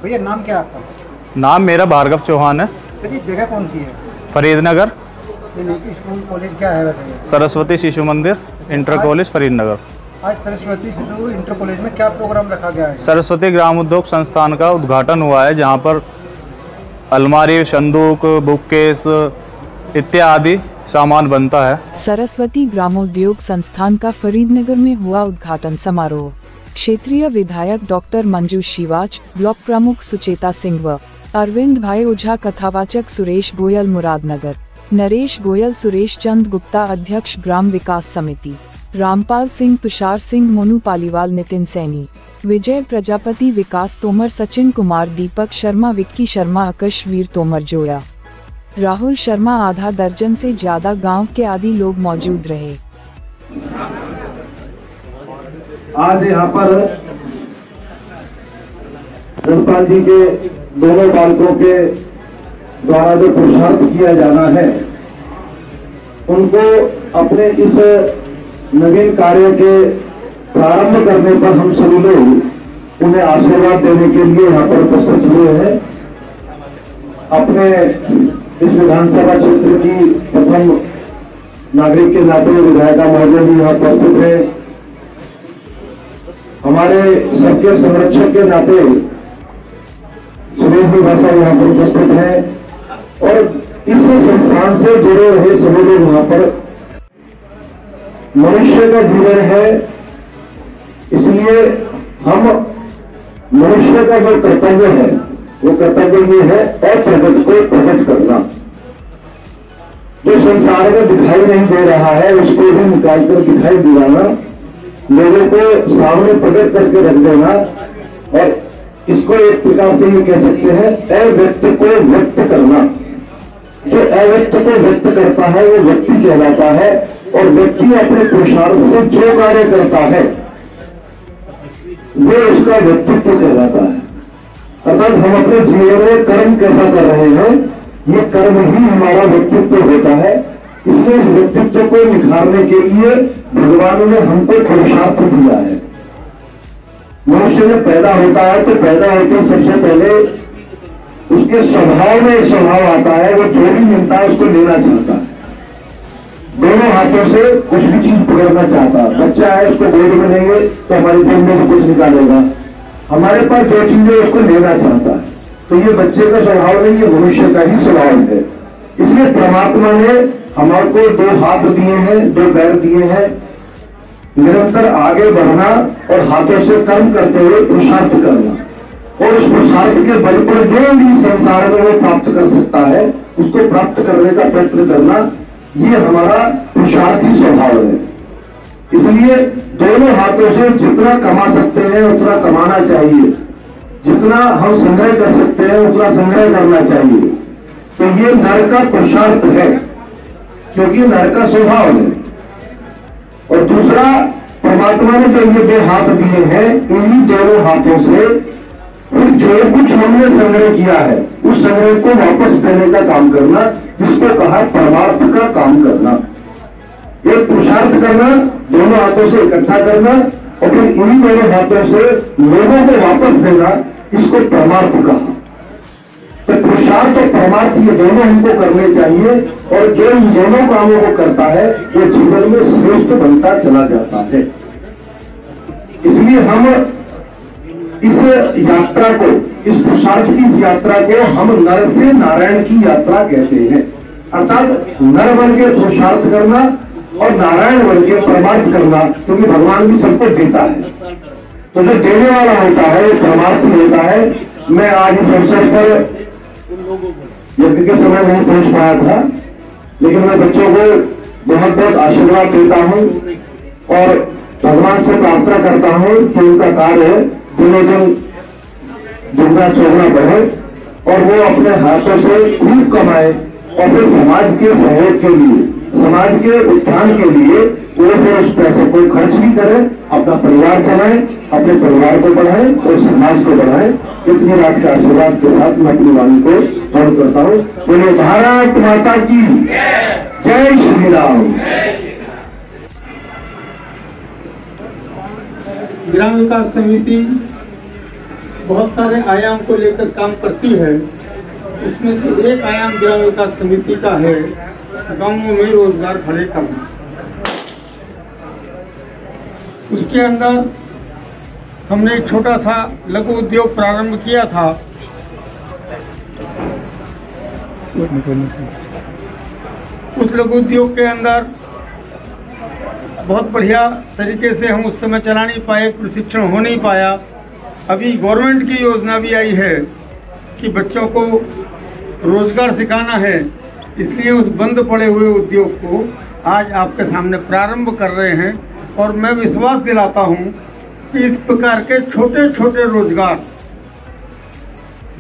भैया नाम क्या है आपका? नाम मेरा भार्गव चौहान है। ये जगह कौन सी है? फरीदनगर। ये स्कूल कॉलेज क्या है बताइए? सरस्वती शिशु मंदिर इंटर कॉलेज फरीदनगर। आज सरस्वती शिशु इंटर कॉलेज में क्या प्रोग्राम रखा गया है? सरस्वती ग्राम उद्योग संस्थान का उद्घाटन हुआ है, जहां पर अलमारी, संदूक, बुककेस इत्यादि सामान बनता है। सरस्वती ग्रामोद्योग संस्थान का फरीदनगर में हुआ उद्घाटन समारोह। क्षेत्रीय विधायक डॉक्टर मंजू शिवाच, ब्लॉक प्रमुख सुचेता सिंह व अरविंद भाई ओझा, कथावाचक सुरेश गोयल मुरादनगर, नरेश गोयल, सुरेश चंद गुप्ता अध्यक्ष ग्राम विकास समिति, रामपाल सिंह, तुषार सिंह, मोनू पालीवाल, नितिन सैनी, विजय प्रजापति, विकास तोमर, सचिन कुमार, दीपक शर्मा, विक्की शर्मा, आकाश वीर तोमर जोया, राहुल शर्मा, आधा दर्जन से ज्यादा गांव के आदि लोग मौजूद रहे। आज यहाँ पर धनपाल जी के दोनों बालकों के द्वारा जो पुरुषार्थ किया जाना है, उनको अपने इस नवीन कार्य के प्रारंभ करने पर हम सभी लोग उन्हें आशीर्वाद देने के लिए यहाँ पर उपस्थित हुए हैं। अपने इस विधानसभा क्षेत्र की प्रथम नागरिक के नाते विधायिका महोदय भी यहाँ उपस्थित है। हमारे सबके संरक्षक के नाते सुरेश भाषा यहाँ पर उपस्थित है और इस संस्थान से जुड़े रहे सभी लोग यहाँ पर। मनुष्य का जीवन है, इसलिए हम मनुष्य का जो कर्तव्य है वो कर्तव्य ये है और प्रगति को प्रकट करना। जो संसार में दिखाई नहीं दे रहा है उसको भी निकालकर दिखाई दिलाना, लोगों को सामने प्रकट करके रख देना। और इसको एक प्रकार से ये कह सकते हैं अव्यक्त को व्यक्त करना। जो अव्यक्त को व्यक्त करता है वो व्यक्ति कहलाता है और व्यक्ति अपने पुरुषार्थ से जो कार्य करता है वो उसका व्यक्तित्व कहलाता है। अर्थात हम अपने जीवन में कर्म कैसा कर रहे हैं, ये कर्म ही हमारा व्यक्तित्व होता है। इसलिए इस व्यक्तित्व को निखारने के लिए भगवान ने हमको पुरुषार्थ दिया है। मनुष्य जब पैदा होता है तो पैदा होते सबसे पहले उसके स्वभाव में एक स्वभाव आता है, वो जो भी मिलता है उसको लेना चाहता है। दोनों हाथों से कुछ भी चीज पकड़ना चाहता है। बच्चा है, उसको गोद में लेंगे तो हमारी जेब में से कुछ निकालेगा। हमारे पास जो चीज है उसको लेना चाहता है। तो ये बच्चे का स्वभाव नहीं, ये मनुष्य का ही स्वभाव है। इसलिए परमात्मा ने हमारे को दो हाथ दिए हैं, दो पैर दिए हैं। निरंतर आगे बढ़ना और हाथों से कर्म करते हुए पुरुषार्थ करना, और उस पुरुषार्थ के बल पर जो भी संसार में वो प्राप्त कर सकता है उसको प्राप्त करने का प्रयत्न करना, ये हमारा पुरुषार्थी स्वभाव है। इसलिए दोनों हाथों से जितना कमा सकते हैं उतना कमाना चाहिए, जितना हम संग्रह कर सकते हैं उतना संग्रह करना चाहिए। तो ये नर का पुरुषार्थ है, क्योंकि नर का स्वभाव है। और दूसरा, परमात्मा ने जो ये दो हाथ दिए हैं, इन्हीं दोनों हाथों से फिर जो कुछ हमने संग्रह किया है उस संग्रह को वापस देने का काम करना, जिसको कहा परमार्थ का काम करना। एक पुरुषार्थ करना, दोनों हाथों से इकट्ठा करना और फिर इन्हीं दोनों हाथों से लोगों को वापस देना, इसको परमार्थ कहा। तो पुरुषार्थ और परमार्थ ये दोनों हमको करने चाहिए, और जो इन दोनों कामों को करता है वो जीवन में श्रेष्ठ बनता चला जाता है। इसलिए हम इस यात्रा को, इस पुरुषार्थ की इस यात्रा को हम नर से नारायण की यात्रा कहते हैं। अर्थात नर बन के पुरुषार्थ करना और नारायण बन के परमार्थ करना, क्योंकि भगवान भी सबको देता है। तो जो देने वाला होता है वो परमार्थी होता है। मैं आज इस अवसर पर यज्ञ के समय नहीं पहुंच पाया था, लेकिन मैं बच्चों को बहुत बहुत आशीर्वाद देता हूं और भगवान से प्रार्थना करता हूं कि उनका कार्य दिनों दिन दुगना चौगुना बढ़े और वो अपने हाथों से खूब कमाए और फिर समाज के सहयोग के लिए, समाज के उत्थान के लिए वो फिर उस पैसे को खर्च भी करें, अपना परिवार चलाएं, अपने परिवार को बढ़ाएं और समाज को बढ़ाएं। इतनी रात के आशीर्वाद के साथ मैं अपनी वाणी को पूर्ण करता हूँ। बोले भारत माता की जय श्री राम। ग्राम विकास समिति बहुत सारे आयाम को लेकर काम करती है। उसमें से एक आयाम ग्राम विकास समिति का है गांवों में रोजगार खड़े करना। उसके अंदर हमने एक छोटा सा लघु उद्योग प्रारंभ किया था। उस लघु उद्योग के अंदर बहुत बढ़िया तरीके से हम उस समय चला नहीं पाए, प्रशिक्षण हो नहीं पाया। अभी गवर्नमेंट की योजना भी आई है कि बच्चों को रोजगार सिखाना है, इसलिए उस बंद पड़े हुए उद्योग को आज आपके सामने प्रारंभ कर रहे हैं। और मैं विश्वास दिलाता हूं कि इस प्रकार के छोटे छोटे रोजगार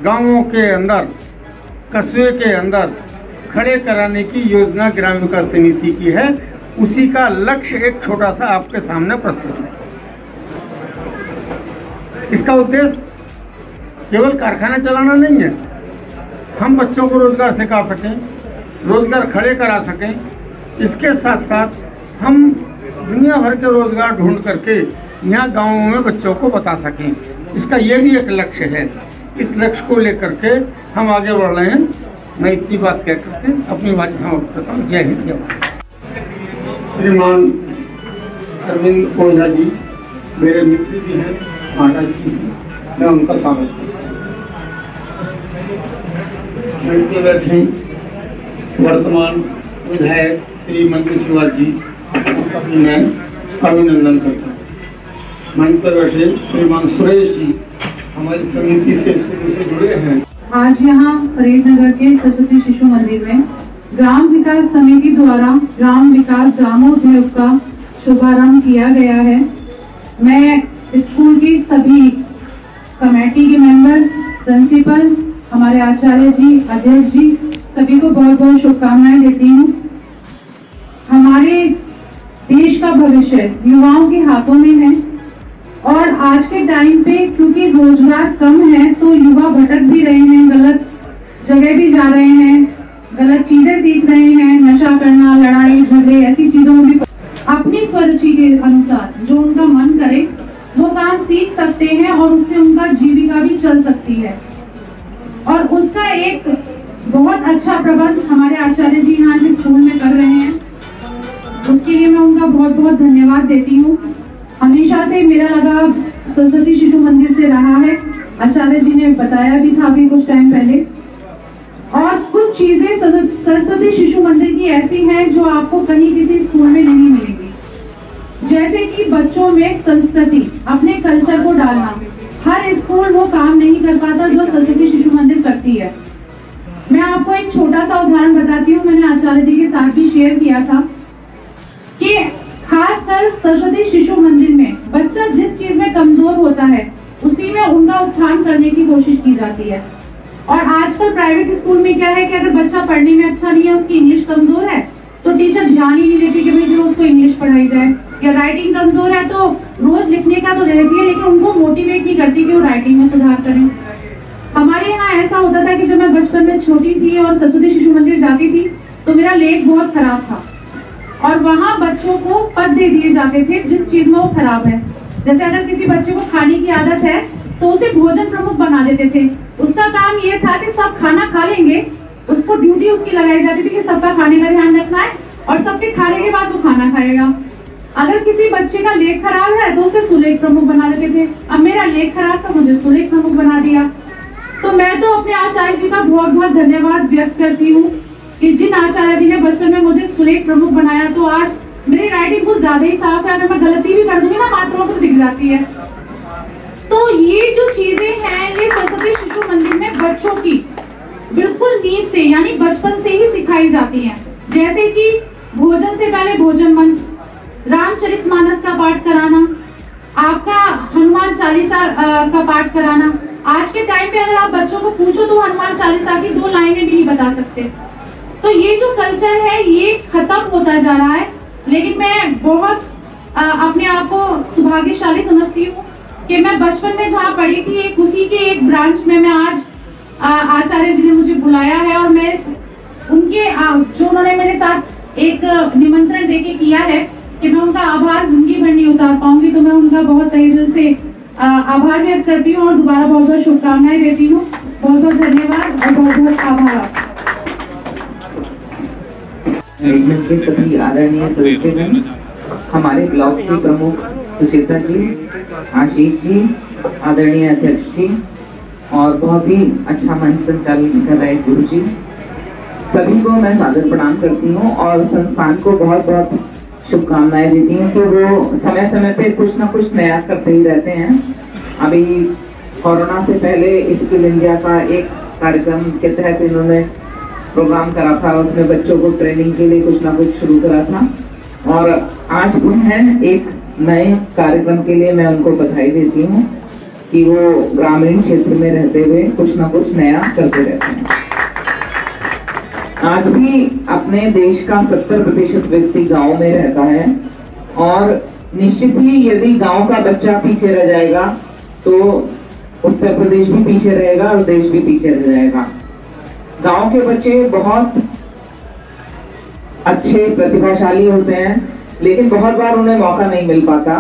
गांवों के अंदर, कस्बे के अंदर खड़े कराने की योजना ग्राम विकास समिति की है। उसी का लक्ष्य एक छोटा सा आपके सामने प्रस्तुत है। इसका उद्देश्य केवल कारखाना चलाना नहीं है, हम बच्चों को रोजगार सिखा सकें, रोजगार खड़े करा सकें। इसके साथ साथ हम दुनिया भर के रोजगार ढूंढ करके यहाँ गाँवों में बच्चों को बता सकें। इसका ये भी एक लक्ष्य है। इस लक्ष्य को लेकर के हम आगे बढ़ रहे हैं। मैं इतनी बात कह करके अपनी बात समाप्त करता हूँ। जय हिंद, जय भारत। श्रीमान अरविंद ओझा जी मेरे मित्र जी हैं, महाराज जी, मैं उनका स्वागत करता बैठे वर्तमान विधायक श्री मंजू शिवा जी का भी मैं अभिनंदन करता हूँ। मंच पर बैठे श्रीमान सुरेश जी हमारी समिति से शुरू से जुड़े हैं। आज यहाँ फरीदनगर के सरस्वती शिशु मंदिर में ग्राम विकास समिति द्वारा ग्राम विकास ग्रामोद्योग का शुभारंभ किया गया है। मैं स्कूल की सभी कमेटी के मेंबर, प्रिंसिपल, हमारे आचार्य जी, अध्यक्ष जी, सभी को बहुत बहुत शुभकामनाएं देती हूँ। हमारे देश का भविष्य युवाओं के हाथों में है और आज के टाइम पे क्योंकि रोजगार कम है तो युवा भटक भी रहे हैं, गलत जगह भी जा रहे हैं, गलत चीजें सीख रहे हैं, नशा करना, लड़ाई झगड़े, ऐसी चीजों में भी अपनी स्वरुचि के अनुसार जो उनका मन करे वो काम सीख सकते हैं और उससे उनका जीविका भी चल सकती है। और उसका एक बहुत अच्छा प्रबंध हमारे आचार्य जी यहाँ के स्कूल में कर रहे हैं। उसके लिए मैं उनका बहुत बहुत धन्यवाद देती हूँ। हमेशा से मेरा लगाव सरस्वती शिशु मंदिर से रहा है। आचार्य जी ने बताया भी था अभी कुछ टाइम पहले। और कुछ चीजें सरस्वती शिशु मंदिर की ऐसी हैं जो आपको कहीं किसी स्कूल में नहीं मिलेगी। जैसे कि बच्चों में संस्कृति, अपने कल्चर को डालना, हर स्कूल वो काम नहीं कर पाता जो सरस्वती शिशु मंदिर करती है। मैं आपको एक छोटा सा उदाहरण बताती हूँ, मैंने आचार्य जी के साथ भी शेयर किया था कि खासकर सरस्वती शिशु मंदिर में बच्चा जिस चीज में कमजोर होता है उसी में उनका उत्थान करने की कोशिश की जाती है। और आजकल प्राइवेट स्कूल में क्या है कि अगर बच्चा पढ़ने में अच्छा नहीं है, उसकी इंग्लिश कमजोर है, तो टीचर ध्यान ही नहीं देती कि भाई जो उसको इंग्लिश पढ़ाई जाए। या राइटिंग कमजोर है तो रोज लिखने का तो दे देती है, लेकिन उनको मोटिवेट नहीं करती कि वो राइटिंग में सुधार करें। हमारे यहाँ ऐसा होता था कि जब मैं बचपन में छोटी थी और सरस्वती शिशु मंदिर जाती थी तो मेरा लेख बहुत खराब था और वहाँ बच्चों को पद दे दिए जाते थे जिस चीज में वो खराब है। जैसे अगर किसी बच्चे को खाने की आदत है तो उसे भोजन प्रमुख बना देते थे। उसका काम ये था कि सब खाना खा लेंगे, उसको ड्यूटी उसकी लगाई जाती थी कि सबका खाने का ध्यान रखना है और सबके खाने के बाद वो खाना खाएगा। अगर किसी बच्चे का लेख खराब है तो उसे सुलेख प्रमुख बना देते थे। अब मेरा लेख खराब था, मुझे सुलेख प्रमुख बना दिया। तो मैं तो अपने आचार्य जी का बहुत बहुत धन्यवाद व्यक्त करती हूँ कि जिन आचार्य जी ने बचपन में मुझे सुलेख प्रमुख बनाया, तो आज मेरी राइटिंग कुछ ज्यादा ही साफ है। अगर मैं गलती भी कर दूंगी ना, मात्राओं को दिख जाती है। तो ये जो चीजें हैं ये सरस्वती शिशु मंदिर में बच्चों की बिल्कुल नींव से यानी बचपन से ही सिखाई जाती हैं। जैसे कि भोजन से पहले भोजन मंत्र, रामचरितमानस का पाठ कराना, आपका हनुमान चालीसा का पाठ कराना। आज के टाइम पे अगर आप बच्चों को पूछो तो हनुमान चालीसा की 2 लाइनें भी नहीं बता सकते। तो ये जो कल्चर है ये खत्म होता जा रहा है। लेकिन मैं बहुत अपने आप को सौभाग्यशाली समझती हूँ कि मैं बचपन में जहाँ पढ़ी थी एक उसी के एक ब्रांच में मैं आज आचार्य जी ने मुझे बुलाया है और मैं उनके जो उन्होंने मेरे साथ एक निमंत्रण देके किया है कि मैं उनका आभार जिंदगी भर नहीं उतार पाऊंगी। तो मैं उनका बहुत तहे दिल से आभार व्यक्त करती हूँ और दोबारा बहुत बहुत शुभकामनाएं देती हूँ। बहुत बहुत धन्यवाद और बहुत बहुत आभार। मैनेजमेंट के सभी आदरणीय सदस्यगण, हमारे ब्लॉक के प्रमुख सुचेता जी, आशीष जी, आदरणीय अध्यक्ष जी और बहुत ही अच्छा मंच संचालित कर रहे गुरु जी, सभी को मैं सादर प्रणाम करती हूँ और संस्थान को बहुत बहुत शुभकामनाएं देती हूँ कि वो समय समय पे कुछ ना कुछ नया करते ही रहते हैं। अभी कोरोना से पहले स्किल इंडिया का एक कार्यक्रम के तहत इन्होंने प्रोग्राम करा था, उसमें बच्चों को ट्रेनिंग के लिए कुछ ना कुछ शुरू करा था और आज पुनः एक नए कार्यक्रम के लिए मैं उनको बधाई देती हूँ कि वो ग्रामीण क्षेत्र में रहते हुए कुछ ना कुछ नया करते रहते हैं। आज भी अपने देश का 70% व्यक्ति गांव में रहता है और निश्चित ही यदि गांव का बच्चा पीछे रह जाएगा तो उत्तर प्रदेश भी पीछे रहेगा और देश भी पीछे रह जाएगा। गांव के बच्चे बहुत अच्छे प्रतिभाशाली होते हैं, लेकिन बहुत बार उन्हें मौका नहीं मिल पाता।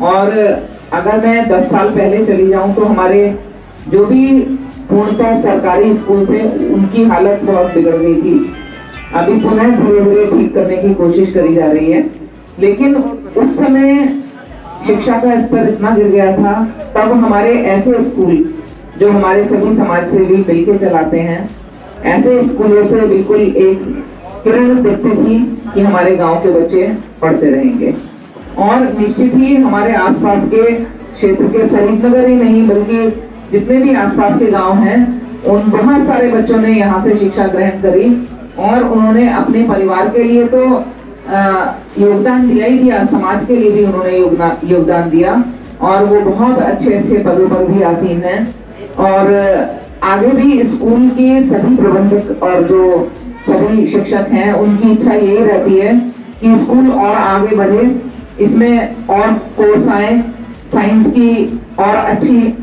और अगर मैं 10 साल पहले चली जाऊं तो हमारे जो भी पूर्णतः सरकारी स्कूल थे उनकी हालत बहुत बिगड़ गई थी। अभी पुनः धीरे धीरे ठीक करने की कोशिश करी जा रही है, लेकिन उस समय शिक्षा का स्तर इतना गिर गया था। तब हमारे ऐसे स्कूल जो हमारे सभी समाज सेवी मिलकर चलाते हैं, ऐसे स्कूलों से बिल्कुल एक किरण देखती थी कि हमारे गांव के बच्चे पढ़ते रहेंगे। और निश्चित ही हमारे आसपास के क्षेत्र के फरीदनगर ही नहीं बल्कि जितने भी आसपास के गांव हैं उन बहुत सारे बच्चों ने यहाँ से शिक्षा ग्रहण करी और उन्होंने अपने परिवार के लिए तो योगदान दिया ही दिया, समाज के लिए भी उन्होंने योगदान दिया और वो बहुत अच्छे अच्छे पदों पर भी आसीन हैं। और आगे भी स्कूल के सभी प्रबंधक और जो सभी शिक्षक हैं उनकी इच्छा यही रहती है कि स्कूल और आगे बढ़े, इसमें और कोर्स आए, साइंस की और अच्छी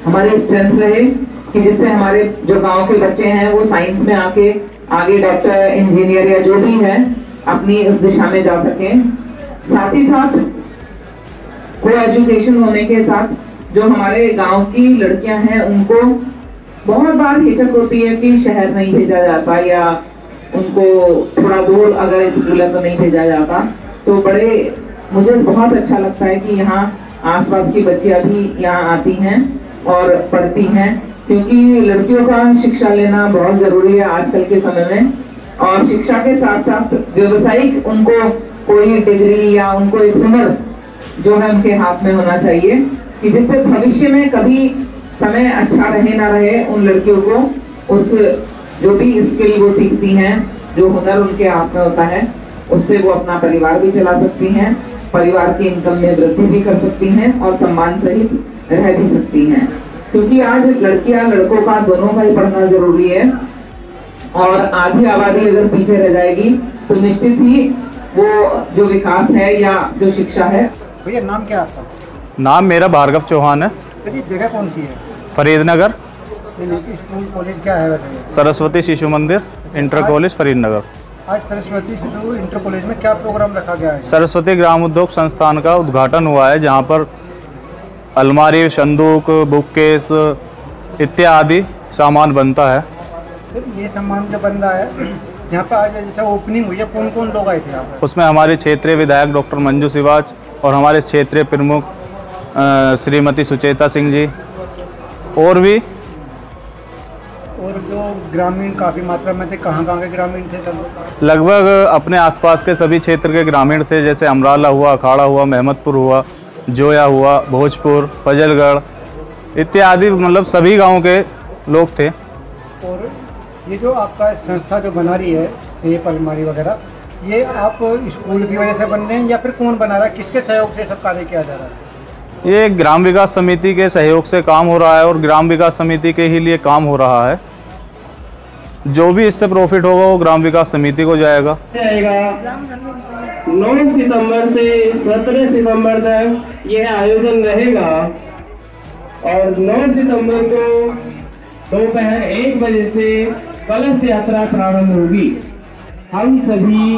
हमारी स्ट्रेंथ रहे कि जिससे हमारे जो गांव के बच्चे हैं वो साइंस में आके आगे डॉक्टर, इंजीनियर या जो भी है अपनी उस दिशा में जा सकें। साथ ही साथ को एजुकेशन होने के साथ जो हमारे गांव की लड़कियां हैं उनको बहुत बार हिचक होती है कि शहर नहीं भेजा जाता या उनको थोड़ा दूर अगर स्कूल है तो नहीं भेजा जाता। तो बड़े मुझे बहुत अच्छा लगता है कि यहाँ आसपास की बच्चियां भी यहाँ आती हैं और पढ़ती हैं, क्योंकि लड़कियों का शिक्षा लेना बहुत जरूरी है आजकल के समय में। और शिक्षा के साथ साथ व्यवसायिक उनको कोई डिग्री या उनको एक हुनर जो है उनके हाथ में होना चाहिए कि जिससे भविष्य में कभी समय अच्छा रहे ना रहे उन लड़कियों को उस जो भी स्किल वो सीखती हैं, जो हुनर उनके हाथ में होता है, उससे वो अपना परिवार भी चला सकती हैं, परिवार की इनकम में वृद्धि भी कर सकती हैं और सम्मान सहित रह भी सकती हैं। क्योंकि आज लड़कियां लड़कों का दोनों का ही पढ़ना जरूरी है और आधी आबादी अगर पीछे रह जाएगी तो निश्चित ही वो जो विकास है या जो शिक्षा है। भैया नाम क्या आपका? नाम मेरा भार्गव चौहान है। जगह कौन सी है? फरीदनगर। स्कूल कॉलेज क्या है बताइए? सरस्वती शिशु मंदिर इंटर कॉलेज फरीदनगर। आज सरस्वती शिशु इंटर कॉलेज में क्या प्रोग्राम रखा गया है? सरस्वती ग्राम उद्योग संस्थान का उद्घाटन हुआ है, जहां पर अलमारी, संदूक, बुककेस इत्यादि सामान बनता है। सर ये सामान जो बन रहा है यहाँ पर आज जैसे ओपनिंग हुई है, कौन कौन लोग आए थे यहाँ पर? उसमें हमारे क्षेत्रीय विधायक डॉक्टर मंजू शिवाच और हमारे क्षेत्रीय प्रमुख श्रीमती सुचेता सिंह जी और भी। और जो ग्रामीण काफ़ी मात्रा में थे, कहाँ के ग्रामीण थे सब? लगभग अपने आसपास के सभी क्षेत्र के ग्रामीण थे, जैसे अमराला हुआ, अखाड़ा हुआ, महमदपुर हुआ, जोया हुआ, भोजपुर, फजलगढ़ इत्यादि, मतलब सभी गांव के लोग थे। और ये जो आपका संस्था जो बना रही है सेफ अलमारी वगैरह, ये आप स्कूल की वजह से बन रहे हैं या फिर कौन बना रहा है, किसके सहयोग से सब कार्य किया जा रहा है? ये ग्राम विकास समिति के सहयोग से काम हो रहा है और ग्राम विकास समिति के ही लिए काम हो रहा है। जो भी इससे प्रॉफिट होगा वो ग्राम विकास समिति को जाएगा। 9 सितंबर से 17 सितंबर तक यह आयोजन रहेगा और 9 सितंबर को दोपहर 1 बजे से कलश यात्रा प्रारंभ होगी। हम सभी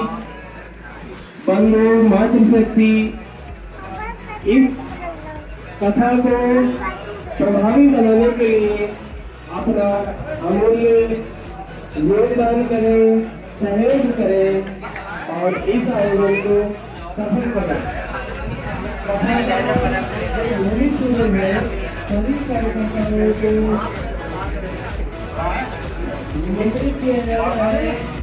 बंधु मातृशक्ति इस कथा को प्रभावी बनाने के लिए अपना अमूल्य योगदान करें, सहयोग करें और इस आयोजन को सफल बनाएं। सभी कार्यकर्ताओं को निमंत्रित किया जा रहा है।